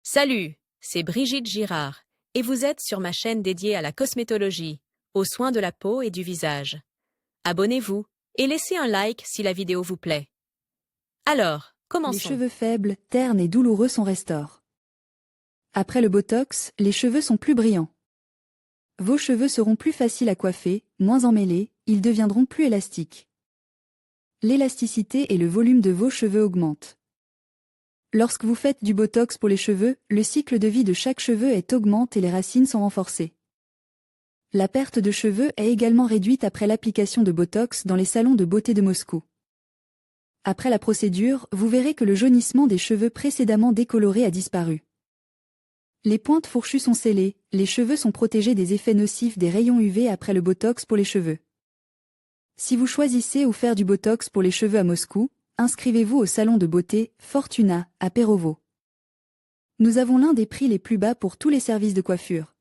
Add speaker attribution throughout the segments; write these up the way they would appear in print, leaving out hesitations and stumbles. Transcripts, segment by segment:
Speaker 1: Salut, c'est Brigitte Girard, et vous êtes sur ma chaîne dédiée à la cosmétologie, aux soins de la peau et du visage. Abonnez-vous et laissez un like si la vidéo vous plaît. Alors,
Speaker 2: Les
Speaker 1: commençons.
Speaker 2: cheveux faibles, ternes et douloureux sont restaurés. Après le botox, les cheveux sont plus brillants. Vos cheveux seront plus faciles à coiffer, moins emmêlés, ils deviendront plus élastiques. L'élasticité et le volume de vos cheveux augmentent. Lorsque vous faites du botox pour les cheveux, le cycle de vie de chaque cheveu augmente et les racines sont renforcées. La perte de cheveux est également réduite après l'application de botox dans les salons de beauté de Moscou. Après la procédure, vous verrez que le jaunissement des cheveux précédemment décolorés a disparu. Les pointes fourchues sont scellées, les cheveux sont protégés des effets nocifs des rayons UV après le botox pour les cheveux. Si vous choisissez ou faire du botox pour les cheveux à Moscou, inscrivez-vous au salon de beauté Fortuna à Perovo. Nous avons l'un des prix les plus bas pour tous les services de coiffure.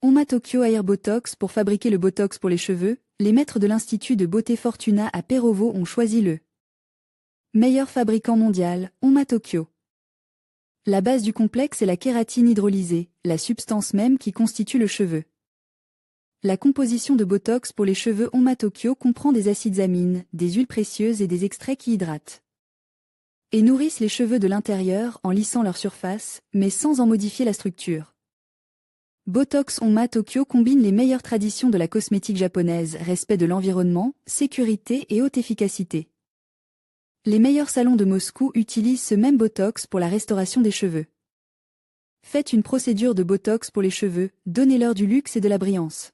Speaker 2: Oma Tokyo Air Botox pour fabriquer le botox pour les cheveux, les maîtres de l'Institut de beauté Fortuna à Perovo ont choisi le meilleur fabricant mondial, Oma Tokyo. La base du complexe est la kératine hydrolysée, la substance même qui constitue le cheveu. La composition de botox pour les cheveux Oma Tokyo comprend des acides amines, des huiles précieuses et des extraits qui hydratent et nourrissent les cheveux de l'intérieur en lissant leur surface, mais sans en modifier la structure. Botox Oma Tokyo combine les meilleures traditions de la cosmétique japonaise, respect de l'environnement, sécurité et haute efficacité. Les meilleurs salons de Moscou utilisent ce même botox pour la restauration des cheveux. Faites une procédure de botox pour les cheveux, donnez-leur du luxe et de la brillance.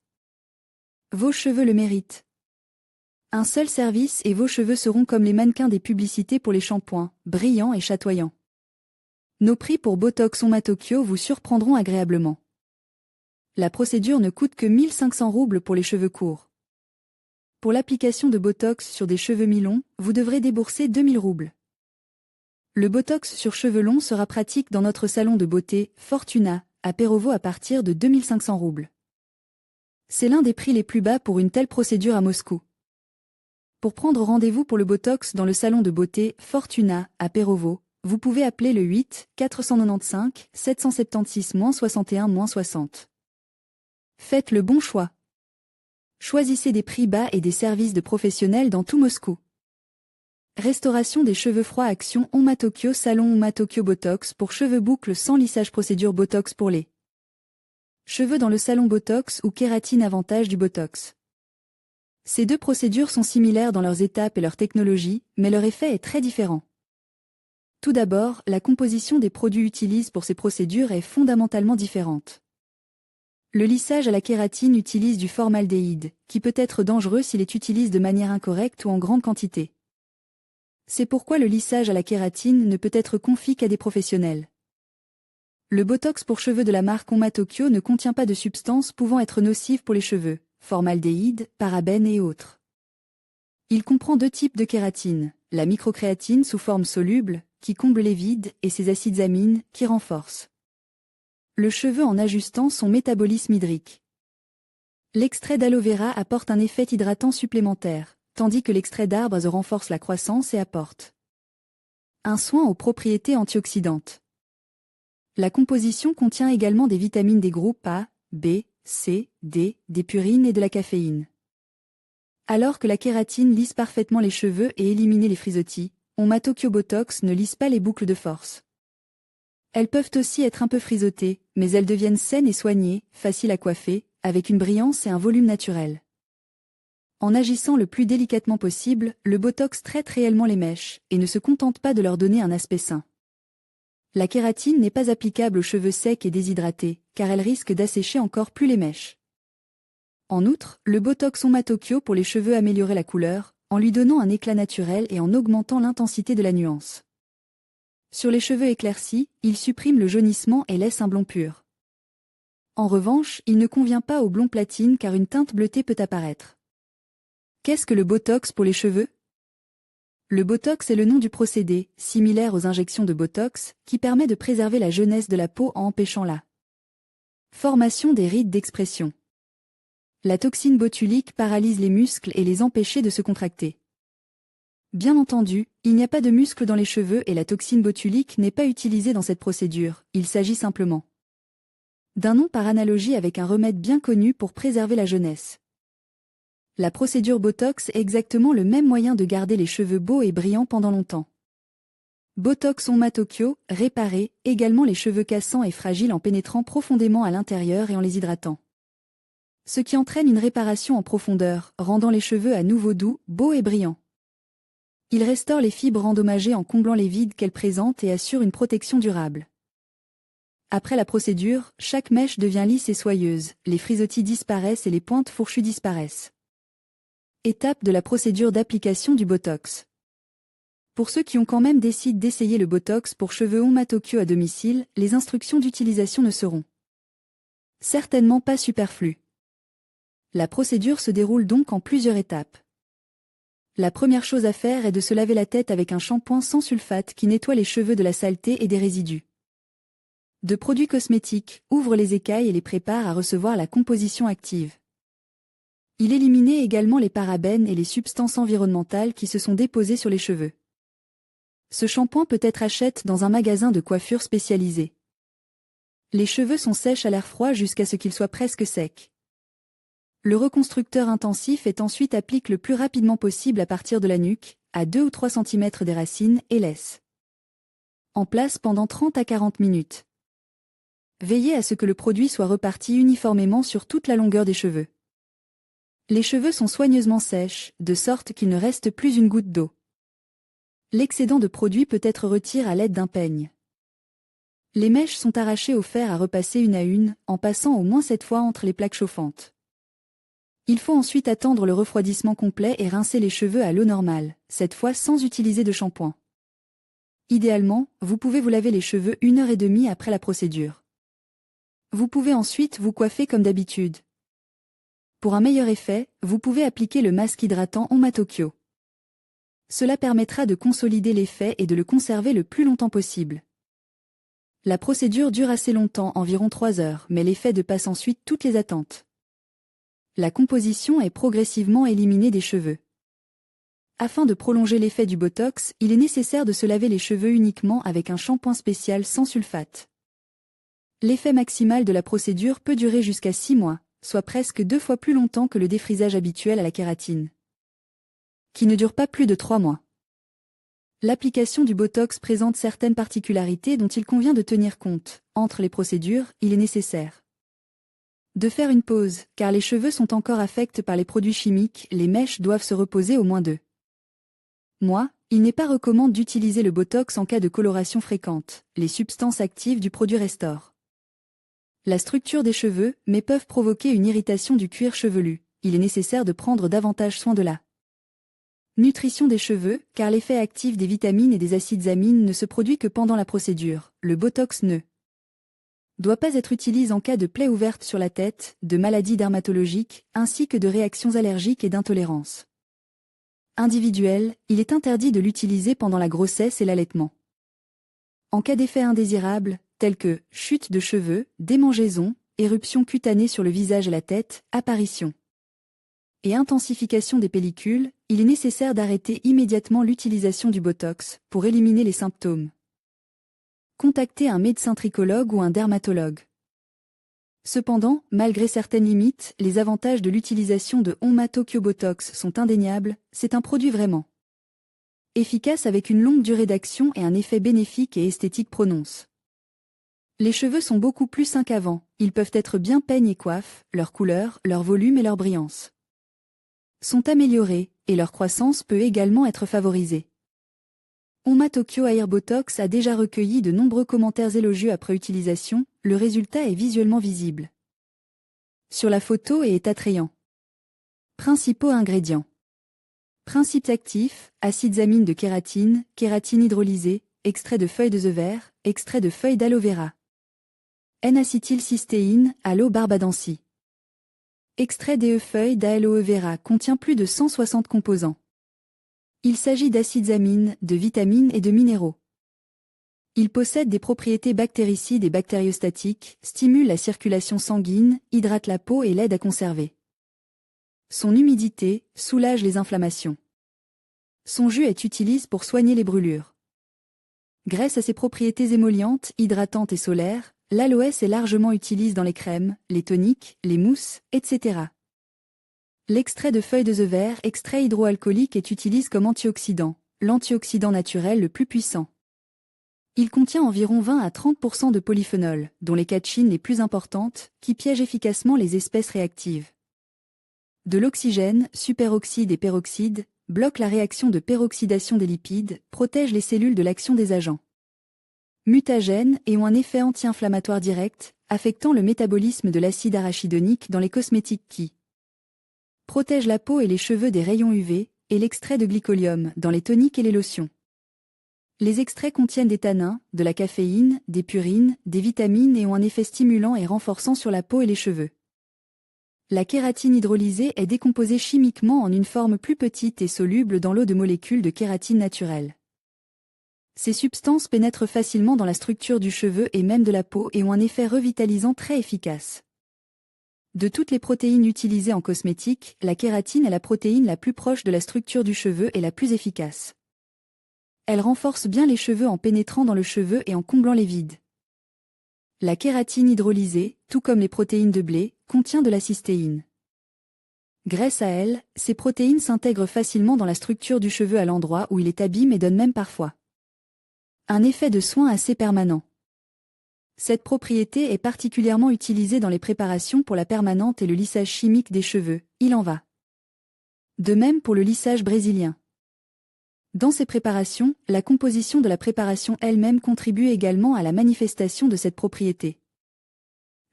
Speaker 2: Vos cheveux le méritent. Un seul service et vos cheveux seront comme les mannequins des publicités pour les shampoings, brillants et chatoyants. Nos prix pour Botox Oma Tokyo vous surprendront agréablement. La procédure ne coûte que 1500 roubles pour les cheveux courts. Pour l'application de Botox sur des cheveux mi-longs, vous devrez débourser 2000 roubles. Le Botox sur cheveux longs sera pratique dans notre salon de beauté Fortuna, à Perovo à partir de 2500 roubles. C'est l'un des prix les plus bas pour une telle procédure à Moscou. Pour prendre rendez-vous pour le Botox dans le salon de beauté Fortuna, à Perovo, vous pouvez appeler le 8 495 776-61-60. Faites le bon choix. Choisissez des prix bas et des services de professionnels dans tout Moscou. Restauration des cheveux froids action Oma Tokyo Salon Oma Tokyo Botox pour cheveux boucles sans lissage procédure Botox pour les cheveux dans le salon Botox ou kératine avantage du Botox. Ces deux procédures sont similaires dans leurs étapes et leur technologie, mais leur effet est très différent. Tout d'abord, la composition des produits utilisés pour ces procédures est fondamentalement différente. Le lissage à la kératine utilise du formaldéhyde, qui peut être dangereux s'il est utilisé de manière incorrecte ou en grande quantité. C'est pourquoi le lissage à la kératine ne peut être confié qu'à des professionnels. Le botox pour cheveux de la marque Oma Tokyo ne contient pas de substances pouvant être nocives pour les cheveux, formaldéhyde, parabènes et autres. Il comprend deux types de kératine, la microcréatine sous forme soluble, qui comble les vides, et ses acides amines, qui renforcent le cheveu en ajustant son métabolisme hydrique. L'extrait d'aloe vera apporte un effet hydratant supplémentaire, tandis que l'extrait d'arbre renforce la croissance et apporte un soin aux propriétés antioxydantes. La composition contient également des vitamines des groupes A, B, C, D, des purines et de la caféine. Alors que la kératine lisse parfaitement les cheveux et élimine les frisottis, Oma Tokyo Botox ne lisse pas les boucles de force. Elles peuvent aussi être un peu frisottées, mais elles deviennent saines et soignées, faciles à coiffer, avec une brillance et un volume naturel. En agissant le plus délicatement possible, le Botox traite réellement les mèches, et ne se contente pas de leur donner un aspect sain. La kératine n'est pas applicable aux cheveux secs et déshydratés, car elle risque d'assécher encore plus les mèches. En outre, le Botox Oma Tokyo pour les cheveux améliore la couleur, en lui donnant un éclat naturel et en augmentant l'intensité de la nuance. Sur les cheveux éclaircis, il supprime le jaunissement et laisse un blond pur. En revanche, il ne convient pas au blond platine car une teinte bleutée peut apparaître. Qu'est-ce que le Botox pour les cheveux? Le Botox est le nom du procédé, similaire aux injections de Botox, qui permet de préserver la jeunesse de la peau en empêchant la formation des rides d'expression. La toxine botulique paralyse les muscles et les empêche de se contracter. Bien entendu, il n'y a pas de muscle dans les cheveux et la toxine botulique n'est pas utilisée dans cette procédure, il s'agit simplement d'un nom par analogie avec un remède bien connu pour préserver la jeunesse. La procédure Botox est exactement le même moyen de garder les cheveux beaux et brillants pendant longtemps. Botox Onma Tokyo, réparer également les cheveux cassants et fragiles en pénétrant profondément à l'intérieur et en les hydratant. Ce qui entraîne une réparation en profondeur, rendant les cheveux à nouveau doux, beaux et brillants. Il restaure les fibres endommagées en comblant les vides qu'elles présentent et assure une protection durable. Après la procédure, chaque mèche devient lisse et soyeuse, les frisottis disparaissent et les pointes fourchues disparaissent. Étape de la procédure d'application du Botox. Pour ceux qui ont quand même décidé d'essayer le Botox pour cheveux Onma Tokyo à domicile, les instructions d'utilisation ne seront certainement pas superflues. La procédure se déroule donc en plusieurs étapes. La première chose à faire est de se laver la tête avec un shampoing sans sulfate qui nettoie les cheveux de la saleté et des résidus. De produits cosmétiques, ouvre les écailles et les prépare à recevoir la composition active. Il élimine également les parabènes et les substances environnementales qui se sont déposées sur les cheveux. Ce shampoing peut être acheté dans un magasin de coiffure spécialisé. Les cheveux sont sèches à l'air froid jusqu'à ce qu'ils soient presque secs. Le reconstructeur intensif est ensuite appliqué le plus rapidement possible à partir de la nuque, à 2 ou 3 cm des racines et laisse en place pendant 30 à 40 minutes. Veillez à ce que le produit soit reparti uniformément sur toute la longueur des cheveux. Les cheveux sont soigneusement sèches, de sorte qu'il ne reste plus une goutte d'eau. L'excédent de produit peut être retiré à l'aide d'un peigne. Les mèches sont arrachées au fer à repasser une à une, en passant au moins 7 fois entre les plaques chauffantes. Il faut ensuite attendre le refroidissement complet et rincer les cheveux à l'eau normale, cette fois sans utiliser de shampoing. Idéalement, vous pouvez vous laver les cheveux 1h30 après la procédure. Vous pouvez ensuite vous coiffer comme d'habitude. Pour un meilleur effet, vous pouvez appliquer le masque hydratant Onma Tokyo. Cela permettra de consolider l'effet et de le conserver le plus longtemps possible. La procédure dure assez longtemps, environ 3 heures, mais l'effet dépasse ensuite toutes les attentes. La composition est progressivement éliminée des cheveux. Afin de prolonger l'effet du Botox, il est nécessaire de se laver les cheveux uniquement avec un shampoing spécial sans sulfate. L'effet maximal de la procédure peut durer jusqu'à 6 mois, soit presque 2 fois plus longtemps que le défrisage habituel à la kératine, qui ne dure pas plus de 3 mois. L'application du Botox présente certaines particularités dont il convient de tenir compte. Entre les procédures, il est nécessaire de faire une pause, car les cheveux sont encore affectés par les produits chimiques, les mèches doivent se reposer au moins 2 mois. Il n'est pas recommandé d'utiliser le Botox en cas de coloration fréquente, les substances actives du produit restaurent la structure des cheveux, mais peuvent provoquer une irritation du cuir chevelu. Il est nécessaire de prendre davantage soin de la nutrition des cheveux, car l'effet actif des vitamines et des acides amines ne se produit que pendant la procédure. Le Botox ne doit pas être utilisé en cas de plaies ouvertes sur la tête, de maladies dermatologiques, ainsi que de réactions allergiques et d'intolérances individuelles. Il est interdit de l'utiliser pendant la grossesse et l'allaitement. En cas d'effets indésirables, tels que chute de cheveux, démangeaisons, éruptions cutanées sur le visage et la tête, apparition et intensification des pellicules, il est nécessaire d'arrêter immédiatement l'utilisation du Botox pour éliminer les symptômes. Contactez un médecin tricologue ou un dermatologue. Cependant, malgré certaines limites, les avantages de l'utilisation de Onma Tokyo Botox sont indéniables, c'est un produit vraiment efficace avec une longue durée d'action et un effet bénéfique et esthétique prononcé. Les cheveux sont beaucoup plus sains qu'avant, ils peuvent être bien peignés et coiffes, leur couleur, leur volume et leur brillance sont améliorés, et leur croissance peut également être favorisée. Onma Tokyo Hair Botox a déjà recueilli de nombreux commentaires élogieux après utilisation, le résultat est visuellement visible sur la photo et est attrayant. Principaux ingrédients. Principes actifs, acides amines de kératine, kératine hydrolysée, extrait de feuilles de vert, extrait de feuilles d'aloe vera. N-acétylcystéine, aloe barbadensis. Extrait des feuilles d'aloe vera contient plus de 160 composants. Il s'agit d'acides amines, de vitamines et de minéraux. Il possède des propriétés bactéricides et bactériostatiques, stimule la circulation sanguine, hydrate la peau et l'aide à conserver son humidité, soulage les inflammations. Son jus est utilisé pour soigner les brûlures. Grâce à ses propriétés émollientes, hydratantes et solaires, l'aloès est largement utilisé dans les crèmes, les toniques, les mousses, etc. L'extrait de feuilles de the vert, extrait hydroalcoolique, est utilisé comme antioxydant, l'antioxydant naturel le plus puissant. Il contient environ 20 à 30% de polyphénols, dont les catechines les plus importantes, qui piègent efficacement les espèces réactives. De l'oxygène, superoxyde et peroxyde, bloque la réaction de peroxydation des lipides, protège les cellules de l'action des agents mutagènes et ont un effet anti-inflammatoire direct, affectant le métabolisme de l'acide arachidonique dans les cosmétiques qui protègent la peau et les cheveux des rayons UV, et l'extrait de glycolium dans les toniques et les lotions. Les extraits contiennent des tanins, de la caféine, des purines, des vitamines et ont un effet stimulant et renforçant sur la peau et les cheveux. La kératine hydrolysée est décomposée chimiquement en une forme plus petite et soluble dans l'eau de molécules de kératine naturelle. Ces substances pénètrent facilement dans la structure du cheveu et même de la peau et ont un effet revitalisant très efficace. De toutes les protéines utilisées en cosmétique, la kératine est la protéine la plus proche de la structure du cheveu et la plus efficace. Elle renforce bien les cheveux en pénétrant dans le cheveu et en comblant les vides. La kératine hydrolysée, tout comme les protéines de blé, contient de la cystéine. Grâce à elle, ces protéines s'intègrent facilement dans la structure du cheveu à l'endroit où il est abîme et donnent même parfois un effet de soin assez permanent. Cette propriété est particulièrement utilisée dans les préparations pour la permanente et le lissage chimique des cheveux, il en va de même pour le lissage brésilien. Dans ces préparations, la composition de la préparation elle-même contribue également à la manifestation de cette propriété.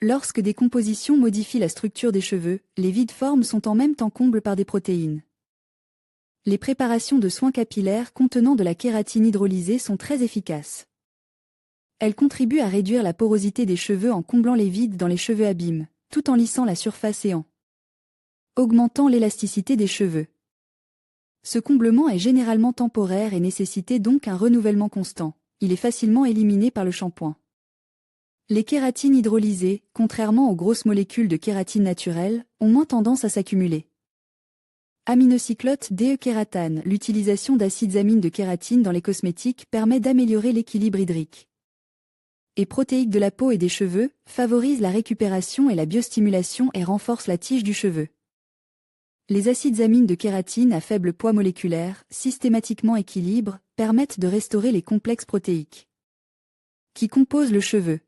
Speaker 2: Lorsque des compositions modifient la structure des cheveux, les vides formes sont en même temps comblées par des protéines. Les préparations de soins capillaires contenant de la kératine hydrolysée sont très efficaces. Elles contribuent à réduire la porosité des cheveux en comblant les vides dans les cheveux abîmes, tout en lissant la surface et en augmentant l'élasticité des cheveux. Ce comblement est généralement temporaire et nécessite donc un renouvellement constant. Il est facilement éliminé par le shampoing. Les kératines hydrolysées, contrairement aux grosses molécules de kératine naturelle, ont moins tendance à s'accumuler. Aminocyclote DE-kératane. L'utilisation d'acides amines de kératine dans les cosmétiques permet d'améliorer l'équilibre hydrique et protéique de la peau et des cheveux, favorise la récupération et la biostimulation et renforce la tige du cheveu. Les acides amines de kératine à faible poids moléculaire, systématiquement équilibrés, permettent de restaurer les complexes protéiques qui composent le cheveu.